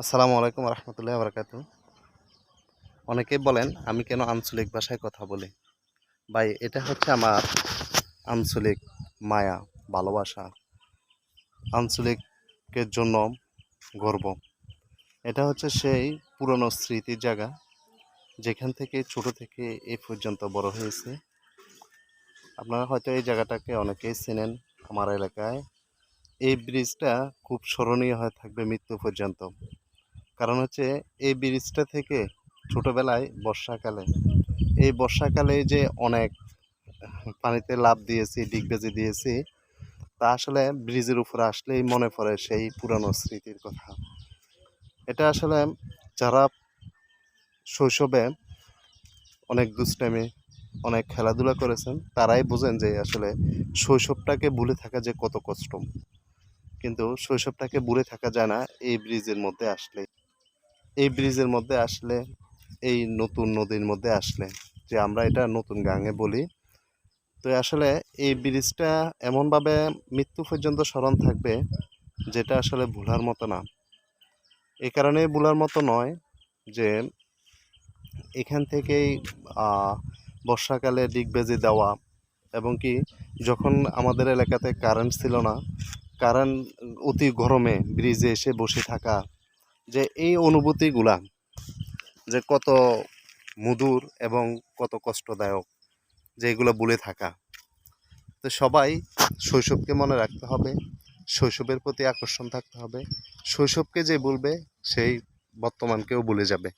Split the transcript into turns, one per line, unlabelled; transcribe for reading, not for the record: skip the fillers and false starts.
আসসালামু আলাইকুম রহমতুল্লাহ বারকাতু। অনেকেই বলেন আমি কেন আঞ্চলিক ভাষায় কথা বলি। ভাই, এটা হচ্ছে আমার আঞ্চলিক মায়া, ভালোবাসা, আঞ্চলিকের জন্য গর্ব। এটা হচ্ছে সেই পুরনো স্মৃতির জায়গা, যেখান থেকে ছোট থেকে এই পর্যন্ত বড় হয়েছে। আপনারা হয়তো এই জায়গাটাকে অনেকেই চেনেন। আমার এলাকায় এই ব্রিজটা খুব স্মরণীয় হয়ে থাকবে মৃত্যু পর্যন্ত। কারণ হচ্ছে এই ব্রিজটা থেকে ছোটবেলায় বর্ষাকালে যে অনেক পানিতে লাফ দিয়েছি, ডিগবাজি দিয়েছি, তা আসলে ব্রিজের উপরে আসলেই মনে পড়ে সেই পুরানো স্মৃতির কথা। এটা আসলে যারা শৈশবে অনেক দুষ্টামি, অনেক খেলাধুলা করেছেন, তারাই বোঝেন যে আসলে শৈশবটাকে ভুলে থাকা যে কত কষ্ট। কিন্তু শৈশবটাকে ভুলে থাকা যায় না এই ব্রিজের মধ্যে আসলে, এই নতুন নদীর মধ্যে আসলে, যে আমরা এটা নতুন গাঙে বলি। তো আসলে এই ব্রিজটা এমনভাবে মৃত্যু পর্যন্ত স্মরণ থাকবে, যেটা আসলে ভোলার মতো না। এই কারণে ভোলার মতো নয় যে এখান থেকেই আহ, বর্ষাকালে ডিগবাজি দেওয়া, এবং কি যখন আমাদের এলাকাতে কারেন্ট ছিল না, কারেন্ট অতি গরমে ব্রিজে এসে বসে থাকা, যে এই অনুভূতিগুলা যে কত মধুর এবং কত কষ্টদায়ক, যে এগুলো ভুলে থাকা। তো সবাই শৈশবকে মনে রাখতে হবে, শৈশবের প্রতি আকর্ষণ থাকতে হবে। শৈশবকে যে ভুলবে সেই বর্তমানকেও ভুলে যাবে।